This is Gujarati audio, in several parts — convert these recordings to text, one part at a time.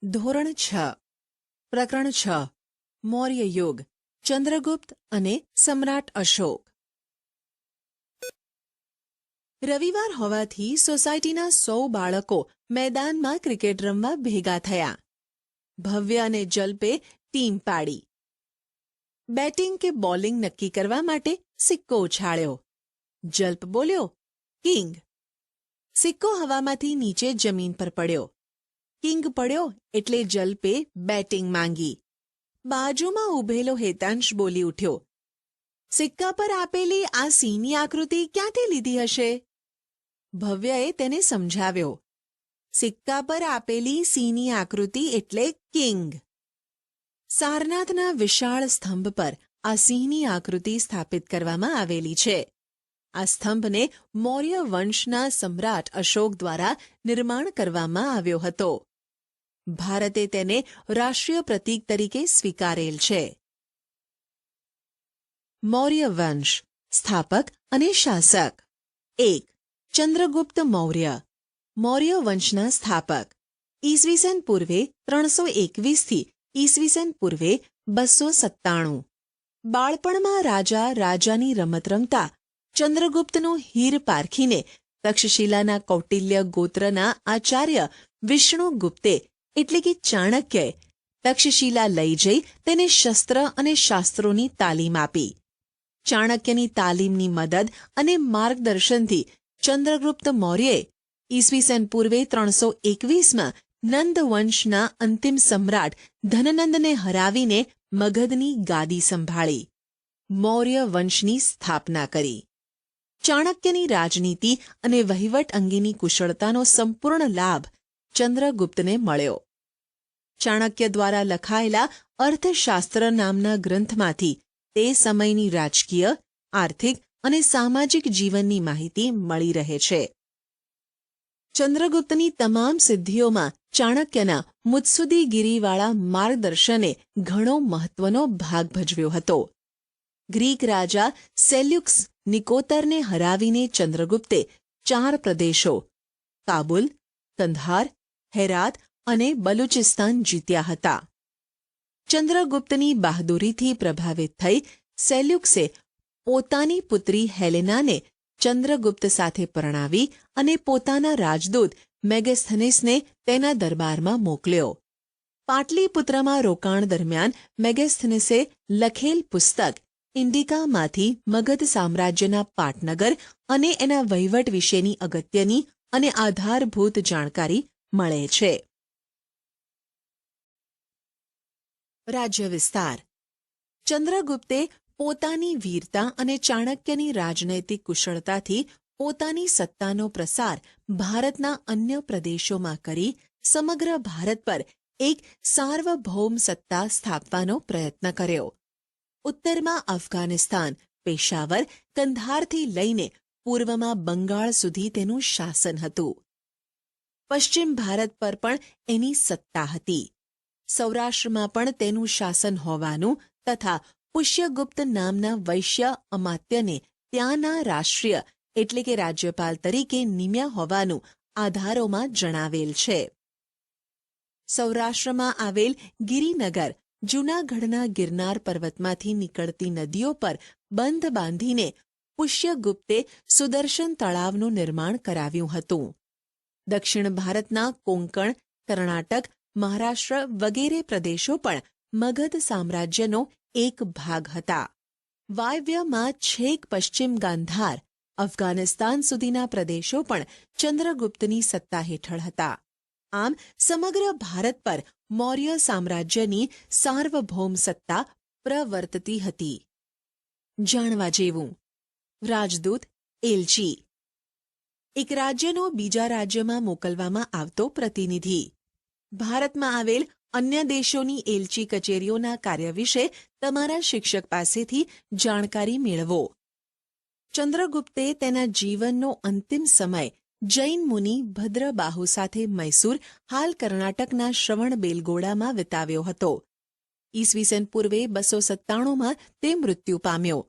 ધોરણ 6 પ્રકરણ 6 મૌર્ય યુગ ચંદ્રગુપ્ત અને સમ્રાટ અશોક. રવિવાર હોવાથી સોસાયટીના 100 બાળકો મેદાનમાં ક્રિકેટ રમવા ભેગા થયા. ભવ્ય અને જલ્પે ટીમ પાડી. બેટિંગ કે બોલિંગ નક્કી કરવા માટે સિક્કો ઉછાળ્યો. જલ્પ બોલ્યો, કિંગ. સિક્કો હવામાંથી નીચે જમીન પર પડ્યો. કિંગ પડ્યો એટલે જલ્પે બેટિંગ માંગી. બાજુમાં ઊભેલો હેતાંશ બોલી ઉઠ્યો, સિક્કા પર આપેલી આ સિંહની આકૃતિ ક્યાંથી લીધી હશે? ભવ્યએ તેને સમજાવ્યો, સિક્કા પર આપેલી સિંહની આકૃતિ એટલે કિંગ. સારનાથના વિશાળ સ્તંભ પર આ સિંહની આકૃતિ સ્થાપિત કરવામાં આવેલી છે. આ સ્તંભને મૌર્ય વંશના સમ્રાટ અશોક દ્વારા નિર્માણ કરવામાં આવ્યો હતો. ભારતે તેને રાષ્ટ્રીય પ્રતીક તરીકે સ્વીકારેલ છે. મૌર્ય વંશ, સ્થાપક અને શાસક. 1. ચંદ્રગુપ્ત મૌર્ય, મૌર્ય વંશના સ્થાપક. ઈસવીસન પૂર્વે 321 થી ઈસવીસન પૂર્વે 297. બાળપણમાં રાજાની રમત રમતા ચંદ્રગુપ્તનો હીર પારખીને તક્ષશિલાના કૌટિલ્ય ગોત્રના આચાર્ય વિષ્ણુગુપ્તે એટલે કે ચાણક્યએ તક્ષશિલા લઈ જઈ તેને શસ્ત્ર અને શાસ્ત્રોની તાલીમ આપી. ચાણક્યની તાલીમની મદદ અને માર્ગદર્શનથી ચંદ્રગુપ્ત મૌર્યએ ઈસવીસન પૂર્વે 321માં નંદ વંશના અંતિમ સમ્રાટ ધનનંદને હરાવીને મગધની ગાદી સંભાળી. મૌર્ય વંશની સ્થાપના કરી. ચાણક્યની રાજનીતિ અને વહીવટ અંગેની કુશળતાનો સંપૂર્ણ લાભ ચંદ્રગુપ્તને મળ્યો. ચાણક્ય દ્વારા લખાયેલા અર્થશાસ્ત્ર નામના ગ્રંથમાંથી તે સમયની રાજકીય, આર્થિક અને સામાજિક જીવનની માહિતી મળી રહે છે. ચંદ્રગુપ્તની તમામ સિદ્ધિઓમાં ચાણક્યના મુત્સુદ્દીગીરીવાળા માર્ગદર્શને ઘણો મહત્વનો ભાગ ભજવ્યો હતો. ગ્રીક રાજા સેલ્યુકસ નિકોતરને હરાવીને ચંદ્રગુપ્તે 4 પ્રદેશો કાબુલ, કંધાર, હેરાત અને બલુચિસ્તાન જીત્યા હતા. ચંદ્રગુપ્તની બહાદુરીથી પ્રભાવિત થઈ સેલ્યુકસે પોતાની પુત્રી હેલેનાને ચંદ્રગુપ્ત સાથે પરણાવી અને પોતાના રાજદૂત મેગસ્થનીસને તેના દરબારમાં મોકલ્યો. પાટલીપુત્રમાં રોકાણ દરમિયાન મેગસ્થનીસે લખેલ પુસ્તક ઇન્ડિકામાંથી મગધ સામ્રાજ્યના પાટનગર અને એના વહીવટ વિશેની અગત્યની અને આધારભૂત જાણકારી મળે છે. રાજ્ય વિસ્તાર. ચંદ્રગુપ્તે પોતાની વીરતા અને ચાણક્યની રાજનૈતિક કુશળતાથી પોતાની સત્તાનો પ્રસાર ભારતના અન્ય પ્રદેશોમાં કરી સમગ્ર ભારત પર એક સાર્વભૌમ સત્તા સ્થાપવાનો પ્રયત્ન કર્યો. ઉત્તરમાં અફઘાનિસ્તાન, પેશાવર, કંધારથી લઈને પૂર્વમાં બંગાળ સુધી તેનું શાસન હતું. પશ્ચિમ ભારત પર પણ એની સત્તા હતી. સૌરાષ્ટ્રમાં પણ તેનું શાસન હોવાનું તથા પુષ્યગુપ્ત નામના વૈશ્ય અમાત્યને ત્યાંના રાષ્ટ્રીય એટલે કે રાજ્યપાલ તરીકે નિમ્યા હોવાનું આધારોમાં જણાવેલ છે. સૌરાષ્ટ્રમાં આવેલ ગિરિનગર જૂનાગઢના ગિરનાર પર્વતમાંથી નીકળતી નદીઓ પર બંધ બાંધીને પુષ્યગુપ્તે સુદર્શન તળાવનું નિર્માણ કરાવ્યું હતું. દક્ષિણ ભારતના કોંકણ, કર્ણાટક, મહારાષ્ટ્ર વગેરે પ્રદેશો પણ મગધ સામ્રાજ્યનો એક ભાગ હતા. વાયવ્યમાં છેક પશ્ચિમ ગાંધાર, અફઘાનિસ્તાન સુધીના પ્રદેશો પણ ચંદ્રગુપ્તની સત્તા હેઠળ હતા. આમ સમગ્ર ભારત પર મૌર્ય સામ્રાજ્યની સાર્વભૌમ સત્તા પ્રવર્તતી હતી. જાણવા જેવું. રાજદૂત, એલચી. એક રાજ્યનો બીજા રાજ્યમાં મોકલવામાં આવતો પ્રતિનિધિ. ભારતમાં આવેલ અન્ય દેશોની એલચી કચેરીઓના કાર્ય વિશે તમારા શિક્ષક પાસેથી જાણકારી મેળવો. ચંદ્રગુપ્તે તેના જીવનનો અંતિમ સમય જૈન મુનિ ભદ્રબાહુ સાથે મૈસૂર, હાલ કર્ણાટકના શ્રવણબેલગોળામાં વિતાવ્યો હતો. ઈસવીસન પૂર્વે 297માં તે મૃત્યુ પામ્યો.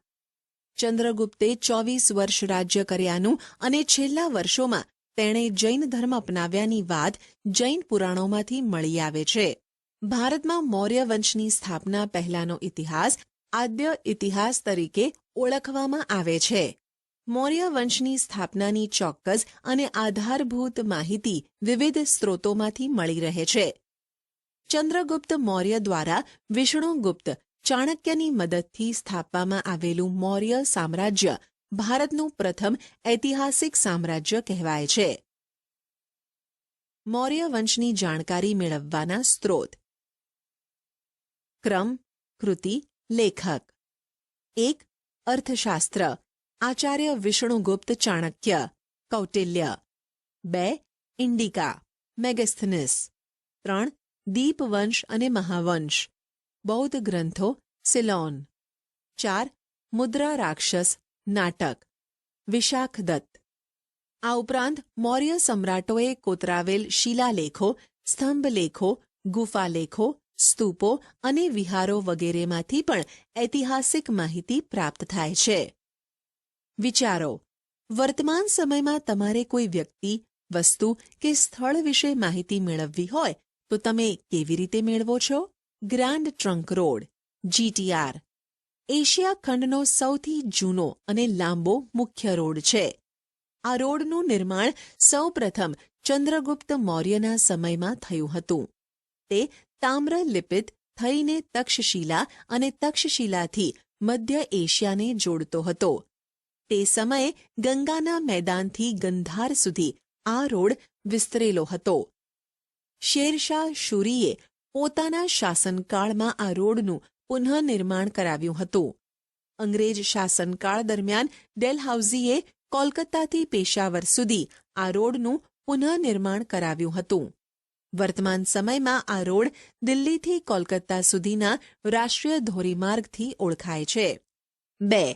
ચંદ્રગુપ્તે 24 વર્ષ રાજ્ય કર્યાનું અને છેલ્લા વર્ષોમાં તેણે જૈન ધર્મ અપનાવ્યાની વાત જૈન પુરાણોમાંથી મળી આવે છે. ભારતમાં મૌર્ય વંશની સ્થાપના પહેલાનો ઇતિહાસ આદ્ય ઇતિહાસ તરીકે ઓળખવામાં આવે છે. મૌર્ય વંશની સ્થાપનાની ચોક્કસ અને આધારભૂત માહિતી વિવિધ સ્ત્રોતોમાંથી મળી રહે છે. ચંદ્રગુપ્ત મૌર્ય દ્વારા વિષ્ણુગુપ્ત ચાણક્યની મદદથી સ્થાપવામાં આવેલું મૌર્ય સામ્રાજ્ય ભારતનું પ્રથમ ઐતિહાસિક સામ્રાજ્ય કહેવાય છે. મૌર્ય વંશની જાણકારી મેળવવાના સ્ત્રોત: ક્રમ, કૃતિ, લેખક. 1. અર્થશાસ્ત્ર, આચાર્ય વિષ્ણુગુપ્ત ચાણક્ય, કૌટિલ્ય. 2. ઇન્ડિકા, મેગસ્થનીસ. 3. દીપવંશ અને મહાવંશ, બૌદ્ધ ગ્રંથો, સિલોન. 4. મુદ્રા રાક્ષસ, નાટક, વિશાખદત્ત. આ ઉપરાંત મૌર્ય સમ્રાટોએ કોતરાવેલ શિલાલેખો, સ્તંભલેખો, ગુફાલેખો, સ્તૂપો અને વિહારો વગેરેમાંથી પણ ઐતિહાસિક માહિતી પ્રાપ્ત થાય છે. વિચારો: વર્તમાન સમયમાં તમારે કોઈ વ્યક્તિ, વસ્તુ કે સ્થળ વિશે માહિતી મેળવવી હોય તો તમે કેવી રીતે મેળવો છો? Grand trunk road, GTR, Asia ખંડનો સૌથી જૂનો અને લાંબો મુખ્ય રોડ છે. આ રોડનું નિર્માણ સૌપ્રથમ ચંદ્રગુપ્ત મૌર્યના સમયમાં થયું હતું. તે તામ્ર લિપિત થઈને તક્ષશિલા અને તક્ષશિલાથી મધ્ય એશિયાને જોડતો હતો. તે સમયે ગંગાના મેદાનથી ગંધાર સુધી આ રોડ વિસ્તરેલો હતો. શેરશાહ શૂરીએ પોતાના શાસનકાળમાં આ રોડનું પુનઃનિર્માણ કરાવ્યું હતું. અંગ્રેજ શાસનકાળ દરમિયાન ડેલહાઉસીએ કોલકાતાથી પેશાવર સુધી આ રોડનું પુનઃનિર્માણ કરાવ્યું હતું. વર્તમાન સમયમાં આ રોડ દિલ્હીથી કોલકાતા સુધીના રાષ્ટ્રીય ધોરીમાર્ગથી ઓળખાય છે. 2.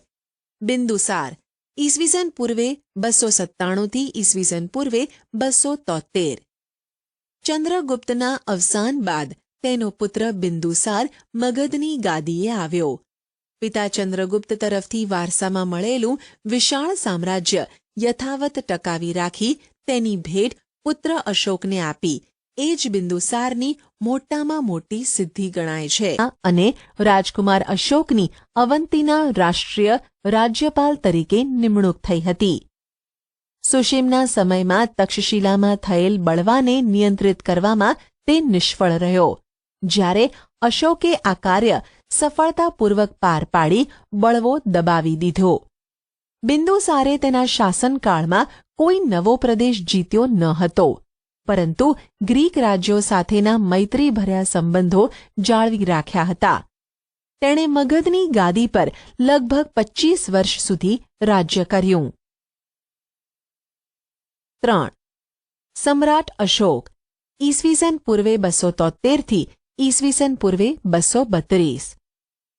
બિંદુસાર, ઈસવીસન પૂર્વે 297 થી ઈસવીસન પૂર્વે 273. ચંદ્રગુપ્તના અવસાન બાદ તેનો પુત્ર બિંદુસાર મગધની ગાદીએ આવ્યો. પિતા ચંદ્રગુપ્ત તરફથી વારસામાં મળેલું વિશાળ સામ્રાજ્ય યથાવત ટકાવી રાખી તેની ભેટ પુત્ર અશોકને આપી એ જ બિંદુસારની મોટામાં મોટી સિદ્ધિ ગણાય છે. અને રાજકુમાર અશોકની અવંતીના રાષ્ટ્રીય રાજ્યપાલ તરીકે નિમણૂક થઈ હતી. સુશીમના સમયમાં તક્ષશિલામાં થયેલ બળવાને નિયંત્રિત કરવામાં તે નિષ્ફળ રહ્યો. જ્યારે અશોકે આ કાર્ય સફળતાપૂર્વક પાર પાડી બળવો દબાવી દીધો. બિંદુસારે તેના શાસનકાળમાં કોઈ નવો પ્રદેશ જીત્યો ન હતો, પરંતુ ગ્રીક રાજ્યો સાથેના મૈત્રીભર્યા સંબંધો જાળવી રાખ્યા હતા. તેણે મગધની ગાદી પર લગભગ 25 વર્ષ સુધી રાજ્ય કર્યું. 3. સમ્રાટ અશોક, ઈસવીસન પૂર્વે 273 થી ઈસવીસન પૂર્વે 232.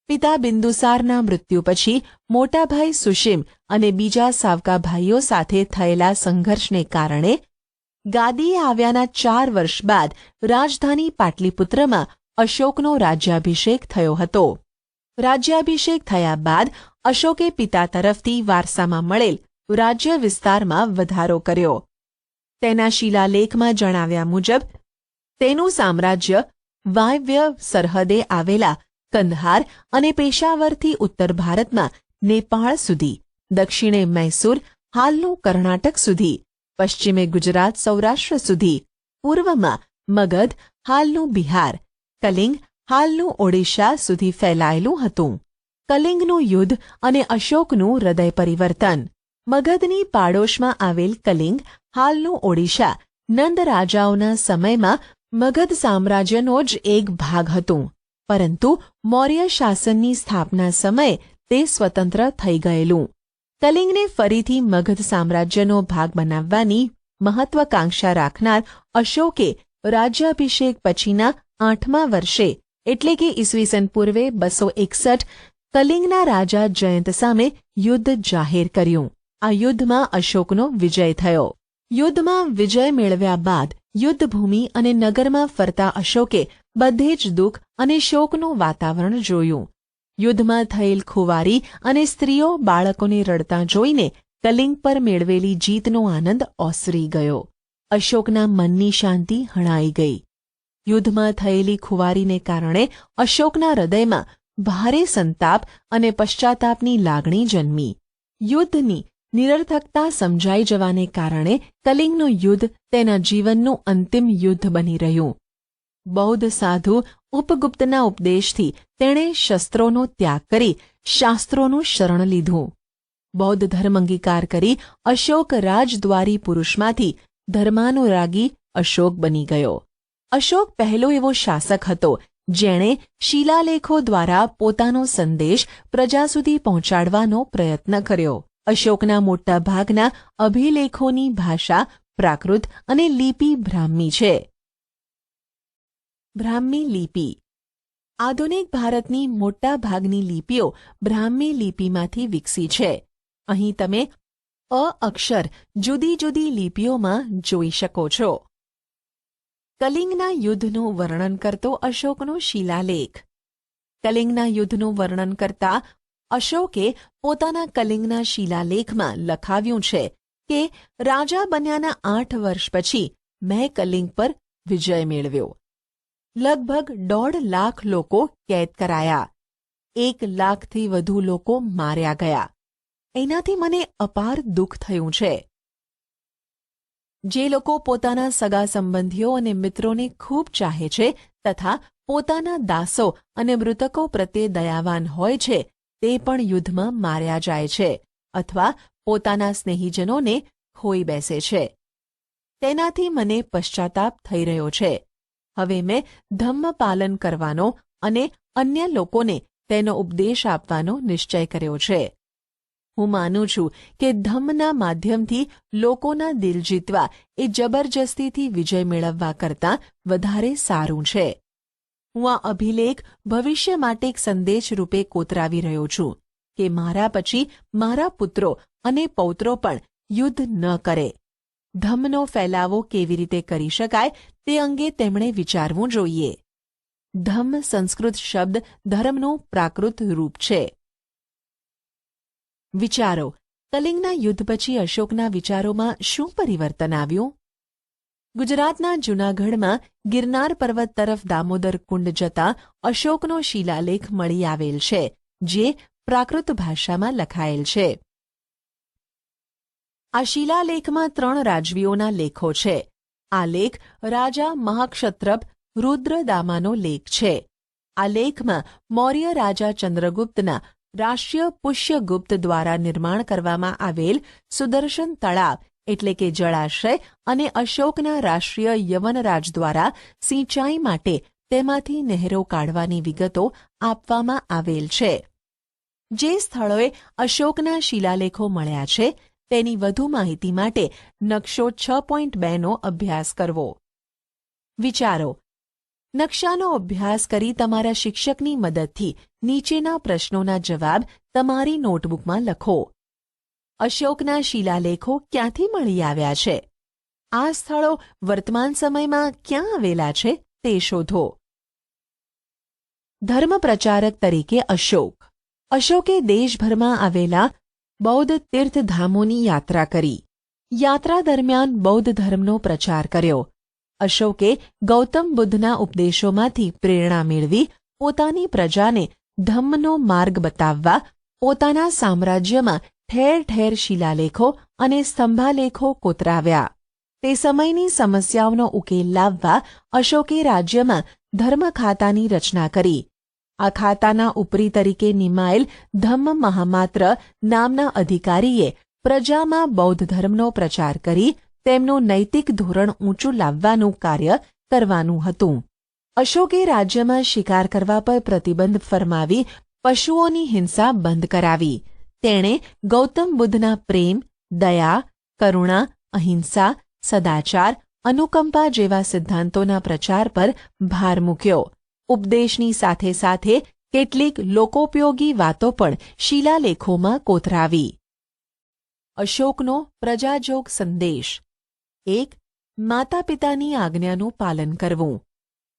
પિતા બિંદુસારના મૃત્યુ પછી મોટાભાઈ સુશીમ અને બીજા સાવકા ભાઈઓ સાથે થયેલા સંઘર્ષને કારણે ગાદીએ આવ્યાના 4 વર્ષ બાદ રાજધાની પાટલીપુત્રમાં અશોકનો રાજ્યાભિષેક થયો હતો. રાજ્યાભિષેક થયા બાદ અશોકે પિતા તરફથી વારસામાં મળેલ રાજ્ય વિસ્તારમાં વધારો કર્યો. તેના શિલાલેખમાં જણાવ્યા મુજબ તેનું સામ્રાજ્ય વાયવ્ય સરહદે આવેલા કંદહાર અને પેશાવરથી ઉત્તર ભારતમાં નેપાળ સુધી, દક્ષિણે મૈસૂર હાલનું કર્ણાટક સુધી, પશ્ચિમે ગુજરાત સૌરાષ્ટ્ર સુધી, પૂર્વમાં મગધ હાલનું બિહાર, કલિંગ હાલનું ઓડિશા સુધી ફેલાયેલું હતું. કલિંગનું યુદ્ધ અને અશોકનું હૃદય પરિવર્તન. મગધની પાડોશમાં આવેલ કલિંગ હાલનું ઓડિશા નંદ રાજાઓના સમયમાં મગધ સામ્રાજ્યનો જ એક ભાગ હતું, પરંતુ મૌર્ય શાસનની સ્થાપના સમયે તે સ્વતંત્ર થઈ ગયેલું. કલિંગને ફરીથી મગધ સામ્રાજ્યનો ભાગ બનાવવાની મહત્વાકાંક્ષા રાખનાર અશોકે રાજ્યાભિષેક પછીના 8મા વર્ષે એટલે કે ઈસવીસન પૂર્વે 261 કલિંગના રાજા જયંત સામે યુદ્ધ જાહેર કર્યું. આ યુદ્ધમાં અશોકનો વિજય થયો. યુદ્ધમાં વિજય મેળવ્યા બાદ યુદ્ધભૂમિ અને નગરમાં ફરતા અશોકે બધે જ દુઃખ અને શોકનું વાતાવરણ જોયું. યુદ્ધમાં થયેલ ખુવારી અને સ્ત્રીઓ બાળકોને રડતા જોઈને કલિંગ પર મેળવેલી જીતનો આનંદ ઓસરી ગયો. અશોકના મનની શાંતિ હણાઈ ગઈ. યુદ્ધમાં થયેલી ખુવારીને કારણે અશોકના હૃદયમાં ભારે સંતાપ અને પશ્ચાતાપની લાગણી જન્મી. યુદ્ધની નિરર્થકતા સમજાઈ જવાને કારણે કલિંગનું યુદ્ધ તેના જીવનનું અંતિમ યુદ્ધ બની રહ્યું. બૌદ્ધ સાધુ ઉપગુપ્તના ઉપદેશથી તેણે શસ્ત્રોનો ત્યાગ કરી શાસ્ત્રોનું શરણ લીધું. બૌદ્ધ ધર્મ અંગીકાર કરી અશોક રાજદ્વારી પુરુષમાંથી ધર્માનુરાગી અશોક બની ગયો. અશોક પહેલો એવો શાસક હતો જેણે શિલાલેખો દ્વારા પોતાનો સંદેશ પ્રજા સુધી પહોંચાડવાનો પ્રયત્ન કર્યો. અશોકના મોટા ભાગના અભિલેખોની ભાષા પ્રાકૃત અને લિપિ બ્રાહ્મી છે. બ્રાહ્મી લિપિ આધુનિક ભારતની મોટા ભાગની લિપિઓ બ્રાહ્મી લિપિમાંથી વિકસી છે. અહીં તમે અ અક્ષર જુદી જુદી લિપિઓમાં જોઈ શકો છો. કલિંગના યુદ્ધનું વર્ણન કરતો અશોકનો શિલાલેખ. કલિંગના યુદ્ધનું વર્ણન કરતા અશોકે પોતાના કલિંગના શિલાલેખમાં લખાવ્યું છે કે રાજા બન્યાના 8 વર્ષ પછી મેં કલિંગ પર વિજય મેળવ્યો. લગભગ 1.5 લાખ લોકો કેદ કરાયા. 1 લાખથી વધુ લોકો માર્યા ગયા. એનાથી મને અપાર દુઃખ થયું છે. જે લોકો પોતાના સગા સંબંધીઓ અને મિત્રોને ખૂબ ચાહે છે તથા પોતાના દાસો અને મૃતકો પ્રત્યે દયાવાન હોય છે તે પણ યુદ્ધમાં માર્યા જાય છે અથવા પોતાના સ્નેહીજનોને ખોઈ બેસે છે. તેનાથી મને પશ્ચાતાપ થઈ રહ્યો છે. હવે મેં ધમ્મ પાલન કરવાનો અને અન્ય લોકોને તેનો ઉપદેશ આપવાનો નિશ્ચય કર્યો છે. હું માનું છું કે ધમ્મના માધ્યમથી લોકોના દિલ જીતવા એ જબરજસ્તીથી વિજય મેળવવા કરતાં વધારે સારું છે. હું આ અભિલેખ ભવિષ્ય માટે એક સંદેશ રૂપે કોતરાવી રહ્યો છું કે મારા પછી મારા પુત્રો અને પૌત્રો પણ યુદ્ધ ન કરે. ધમ્મનો ફેલાવો કેવી રીતે કરી શકાય તે અંગે તેમણે વિચારવું જોઈએ. ધમ્મ સંસ્કૃત શબ્દ ધર્મનું પ્રાકૃત રૂપ છે. વિચારો. કલિંગના યુદ્ધ પછી અશોકના વિચારોમાં શું પરિવર્તન આવ્યું? ગુજરાતના જૂનાગઢમાં ગિરનાર પર્વત તરફ દામોદર કુંડ જતા અશોકનો શિલાલેખ મળી આવેલ છે જે પ્રાકૃત ભાષામાં લખાયેલ છે. આ શિલાલેખમાં 3 રાજવીઓના લેખો છે. આ લેખ રાજા મહાક્ષત્રપ રુદ્રદામાનો લેખ છે. આ લેખમાં મૌર્ય રાજા ચંદ્રગુપ્તના રાષ્ટ્રીય પુષ્યગુપ્ત દ્વારા નિર્માણ કરવામાં આવેલ સુદર્શન તળાવ એટલે કે જળાશય અને અશોકના રાષ્ટ્રીય યવનરાજ દ્વારા સિંચાઈ માટે તેમાંથી નહેરો કાઢવાની વિગતો આપવામાં આવેલ છે. જે સ્થળોએ અશોકના શિલાલેખો મળ્યા છે તેની વધુ માહિતી માટે નકશો 6.2નો અભ્યાસ કરવો. વિચારો. નકશાનો અભ્યાસ કરી તમારા શિક્ષકની મદદથી નીચેના પ્રશ્નોના જવાબ તમારી નોટબુકમાં લખો. અશોકના શિલાલેખો ક્યાંથી મળી આવ્યા છે? આ સ્થળો વર્તમાન સમયમાં ક્યાં આવેલા છે તે શોધો. ધર્મ પ્રચારક તરીકે અશોક. અશોકે દેશભરમાં આવેલા બૌદ્ધ તીર્થધામોની યાત્રા કરી. યાત્રા દરમિયાન બૌદ્ધ ધર્મનો પ્રચાર કર્યો. અશોકે ગૌતમ બુદ્ધના ઉપદેશોમાંથી પ્રેરણા મેળવી પોતાની પ્રજાને ધમ્મનો માર્ગ બતાવવા પોતાના સામ્રાજ્યમાં ઠેર ઠેર શિલાલેખો અને સ્તંભાલેખો કોતરાવ્યા. તે સમયની સમસ્યાઓનો ઉકેલ લાવવા અશોકે રાજ્યમાં ધર્મ ખાતાની રચના કરી. આ ખાતાના ઉપરી તરીકે નિમાયેલ ધમ્મ મહામાત્ર નામના અધિકારીએ પ્રજામાં બૌદ્ધ ધર્મનો પ્રચાર કરી તેમનું નૈતિક ધોરણ ઊંચું લાવવાનું કાર્ય કરવાનું હતું. અશોકે રાજ્યમાં શિકાર કરવા પર પ્રતિબંધ ફરમાવી પશુઓની હિંસા બંધ કરાવી. તેણે ગૌતમ બુદ્ધના પ્રેમ, દયા, કરુણા, અહિંસા, સદાચાર, અનુકંપા જેવા સિદ્ધાંતોના પ્રચાર પર ભાર મૂક્યો. ઉપદેશની સાથે સાથે કેટલીક લોકોપયોગી વાતો પણ શિલાલેખોમાં કોતરાવી. અશોકનો પ્રજાજોગ સંદેશ. 1. માતા પિતાની આજ્ઞાનું પાલન કરવું.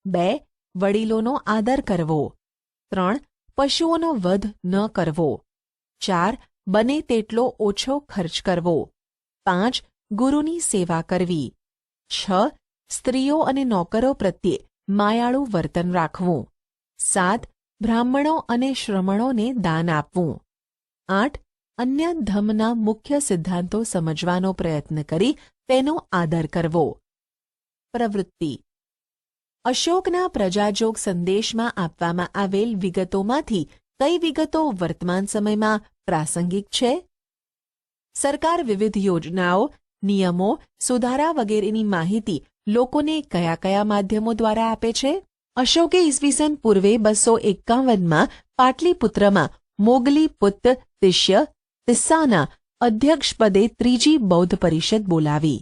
2. વડીલોનો આદર કરવો. 3. પશુઓનો વધ ન કરવો. 4. બને તેટલો ઓછો ખર્ચ કરવો. 5. ગુરુની સેવા કરવી. 6. સ્ત્રીઓ અને નોકરો પ્રત્યે માયાળું વર્તન રાખવું. 7. બ્રાહ્મણો અને શ્રમણોને દાન આપવું. 8. અન્ય ધર્મના મુખ્ય સિદ્ધાંતો સમજવાનો પ્રયત્ન કરી તેનો આદર કરવો. પ્રવૃત્તિ. અશોકના પ્રજાજોગ સંદેશમાં આપવામાં આવેલ વિગતોમાંથી કઈ વિગતો વર્તમાન સમયમાં પ્રાસંગિક છે? સરકાર વિવિધ યોજનાઓ, નિયમો, સુધારા વગેરેની માહિતી લોકોને કયા કયા માધ્યમો દ્વારા આપે છે? અશોકે ઈસવીસન પૂર્વે 251માં પાટલીપુત્રમાં મોગલીપુત્ત તિસ્સાના અધ્યક્ષપદે ત્રીજી બૌદ્ધ પરિષદ બોલાવી.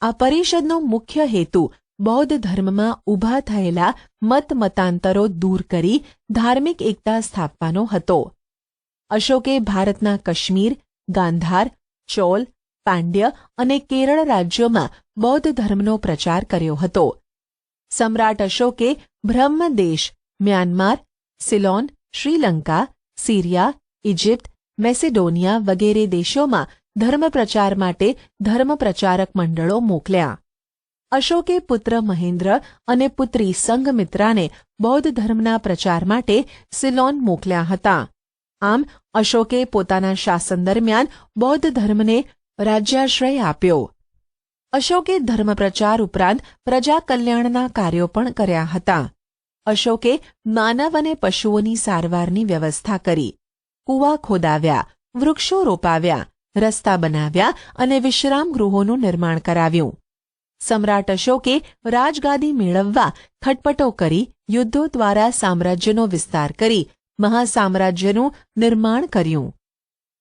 આ પરિષદનો મુખ્ય હેતુ બૌદ્ધ ધર્મમાં ઊભા થયેલા મતાંતરો દૂર કરી ધાર્મિક એકતા સ્થાપવાનો હતો. અશોકે ભારતના કાશ્મીર, ગાંધાર, ચોલ, પાંડ્ય અને કેરળ રાજ્યોમાં બૌદ્ધ ધર્મનો પ્રચાર કર્યો હતો. સમ્રાટ અશોકે Brahmadesh, Myanmar, Ceylon, Sri Lanka, Syria, Egypt, Macedonia વગેરે દેશોમાં ધર્મપ્રચાર માટે ધર્મપ્રચારક મંડળો મોકલ્યા. અશોકે પુત્ર મહેન્દ્ર અને પુત્રી સંઘમિત્રાને બૌદ્ધ ધર્મના પ્રચાર માટે સિલોન મોકલ્યા હતા. આમ અશોકે પોતાના શાસન દરમિયાન બૌદ્ધ ધર્મને રાજ્યાશ્રય આપ્યો. અશોકે ધર્મપ્રચાર ઉપરાંત પ્રજા કલ્યાણના કાર્યો પણ કર્યા હતા. અશોકે માનવ અને પશુઓની સારવારની વ્યવસ્થા કરી. કૂવા ખોદાવ્યા, વૃક્ષો રોપાવ્યા, રસ્તા બનાવ્યા અને વિશ્રામ ગૃહોનું નિર્માણ કરાવ્યું. સમ્રાટ અશોકે રાજગાદી મેળવવા ખટપટો કરી યુદ્ધો દ્વારા સામ્રાજ્યનો વિસ્તાર કરી મહાસામ્રાજ્યનું નિર્માણ કર્યું.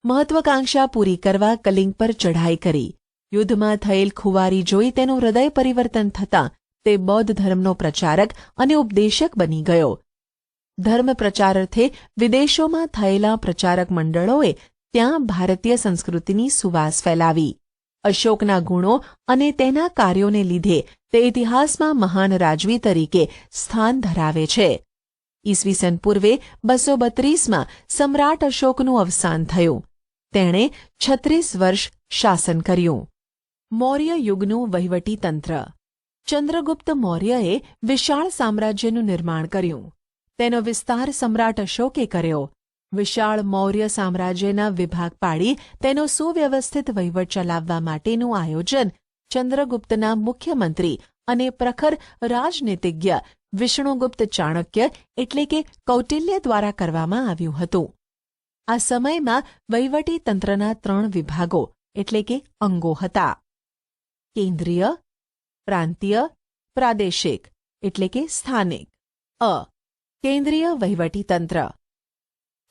મહત્વાકાંક્ષા પૂરી કરવા કલિંગ પર ચઢાઈ કરી. યુદ્ધમાં થયેલ ખુવારી જોઈ તેનું હૃદય પરિવર્તન થતાં તે બૌદ્ધ ધર્મનો પ્રચારક અને ઉપદેશક બની ગયો. ધર્મ પ્રચારાર્થે વિદેશોમાં થયેલા પ્રચારક મંડળોએ ત્યાં ભારતીય સંસ્કૃતિની સુવાસ ફેલાવી. અશોકના ગુણો અને તેના કાર્યોને લીધે તે ઇતિહાસમાં મહાન રાજવી તરીકે સ્થાન ધરાવે છે. ઈસવીસન પૂર્વે 232માં સમ્રાટ અશોકનું અવસાન થયું. તેણે 36 વર્ષ શાસન કર્યું. મૌર્ય યુગનું વહીવટી તંત્ર. ચંદ્રગુપ્ત મૌર્યએ વિશાળ સામ્રાજ્યનું નિર્માણ કર્યું. તેનો વિસ્તાર સમ્રાટ અશોકે કર્યો. વિશાળ મૌર્ય સામ્રાજ્યના વિભાગ પાડી તેનો સુવ્યવસ્થિત વહીવટ ચલાવવા માટેનું આયોજન ચંદ્રગુપ્તના મુખ્યમંત્રી અને પ્રખર રાજનીતિજ્ઞ વિષ્ણુગુપ્ત ચાણક્ય એટલે કે કૌટિલ્ય દ્વારા કરવામાં આવ્યું હતું. આ સમયમાં વહીવટી તંત્રના 3 વિભાગો એટલે કે અંગો હતા. કેન્દ્રીય, પ્રાંતીય, પ્રાદેશિક એટલે કે સ્થાનિક. કેન્દ્રીય વહીવટી તંત્ર.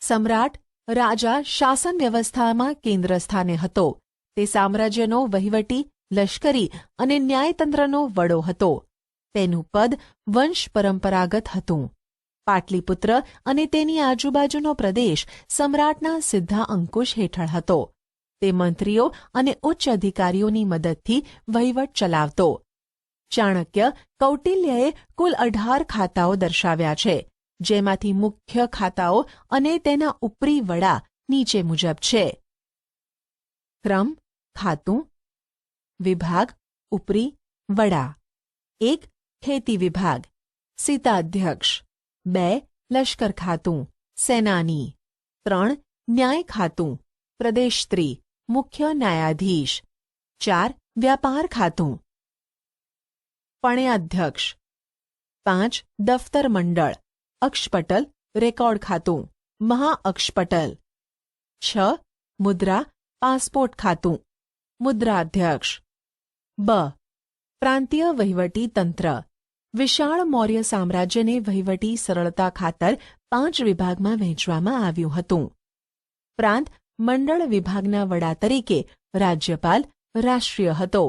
સમ્રાટ રાજા શાસન વ્યવસ્થામાં કેન્દ્ર સ્થાને હતો. તે સામ્રાજ્યનો વહીવટી, લશ્કરી અને ન્યાયતંત્રનો વડો હતો. તેનું પદ વંશ પરંપરાગત હતું. પાટલીપુત્ર અને તેની આજુબાજુનો પ્રદેશ સમ્રાટના સીધા અંકુશ હેઠળ હતો. તે મંત્રીઓ અને ઉચ્ચ અધિકારીઓની મદદથી વહીવટ ચલાવતો. ચાણક્ય, કૌટિલ્યએ કુલ 18 ખાતાઓ દર્શાવ્યા છે, જેમાંથી મુખ્ય ખાતાઓ અને તેના ઉપરી વડા નીચે મુજબ છે. ક્રમ, ખાતું, વિભાગ, ઉપરી, વડા. 1. ખેતી વિભાગ, સીતાધ્યક્ષ. 2. લશ્કર ખાતું, સેનાની. 3. ન્યાય ખાતું, પ્રદેશત્રી, મુખ્ય ન્યાયાધીશ. 4. વ્યાપાર ખાતું, પણ્યાધ્યક્ષ. 5. દફતર મંડળ, અક્ષપટલ, રેકોર્ડ ખાતું, મહાઅક્ષપટલ. 6. મુદ્રા, પાસપોર્ટ ખાતું, મુદ્રાધ્યક્ષ. બ. પ્રાંતીય વહીવટી તંત્ર. વિશાળ મૌર્ય સામ્રાજ્યને વહીવટી સરળતા ખાતર 5 વિભાગમાં વહેંચવામાં આવ્યું હતું. પ્રાંત મંડળ વિભાગના વડા તરીકે રાજ્યપાલ રાષ્ટ્રીય હતો.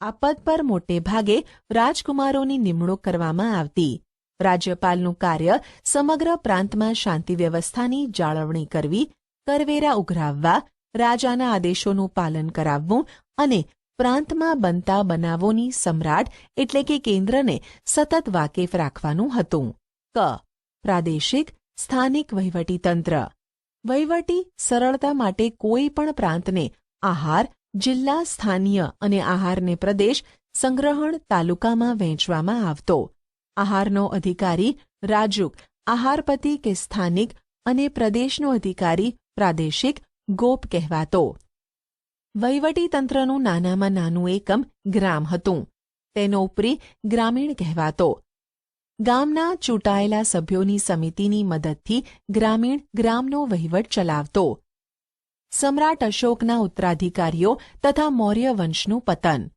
આ પદ પર મોટે ભાગે રાજકુમારોની નિમણૂક કરવામાં આવતી. રાજ્યપાલનું કાર્ય સમગ્ર પ્રાંતમાં શાંતિ વ્યવસ્થાની જાળવણી કરવી, કરવેરા ઉઘરાવવા, રાજાના આદેશોનું પાલન કરાવવું અને પ્રાંતમાં બનતા બનાવોની સમ્રાટ એટલે કે કેન્દ્રને સતત વાકેફ રાખવાનું હતું. ક. પ્રાદેશિક સ્થાનિક વહીવટીતંત્ર. વહીવટી સરળતા માટે કોઈ પણ પ્રાંતને આહાર જિલ્લા સ્થાનીય અને આહારને પ્રદેશ સંગ્રહણ તાલુકામાં વહેંચવામાં આવતો. આહારનો અધિકારી રાજુક, આહારપતિ કે સ્થાનિક અને પ્રદેશનો અધિકારી પ્રાદેશિક ગોપ કહેવાતો. વહીવટીતંત્રનું નાનામાં નાનું એકમ ગ્રામ હતું. તેનો ઉપરી ગ્રામીણ કહેવાતો. ગામના ચૂંટાયેલા સભ્યોની સમિતિની મદદથી ગ્રામીણ ગ્રામનો વહીવટ ચલાવતો. સમ્રાટ અશોકના ઉત્તરાધિકારીઓ તથા મૌર્ય વંશનું પતન.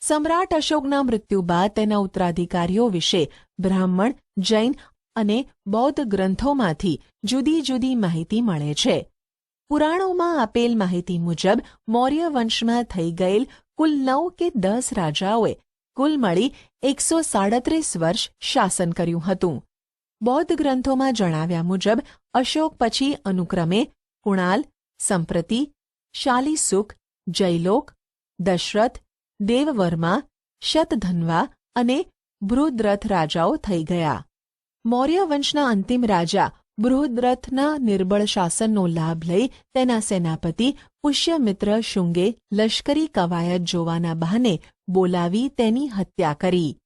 સમ્રાટ અશોકના મૃત્યુ બાદ તેના ઉત્તરાધિકારીઓ વિશે બ્રાહ્મણ, જૈન અને બૌદ્ધ ગ્રંથોમાંથી જુદી જુદી માહિતી મળે છે. પુરાણોમાં આપેલ માહિતી મુજબ મૌર્ય વંશમાં થઈ ગયેલ કુલ 9 કે 10 રાજાઓએ કુલ મળી 137 વર્ષ શાસન કર્યું હતું. બૌદ્ધ ગ્રંથોમાં જણાવ્યા મુજબ અશોક પછી અનુક્રમે કુણાલ, સંપ્રતિ, શાલિસુખ, જયલોક, દશરથ, દેવવર્મા, શતધન્વા અને બૃહદ્રથ રાજાઓ થઈ ગયા. મૌર્ય વંશના અંતિમ રાજા બૃહદ્રથના નિર્બળ શાસનનો લાભ લઈ તેના સેનાપતિ પુષ્યમિત્ર શુંગે લશ્કરી કવાયત જોવાના બહાને બોલાવી તેની હત્યા કરી.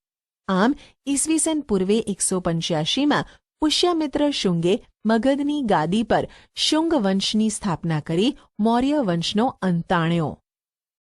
આમ ઈસવીસન પૂર્વે 185માં પુષ્યમિત્ર શુંગે મગધની ગાદી પર શુંગ વંશની સ્થાપના કરી મૌર્ય વંશનો અંત આણ્યો.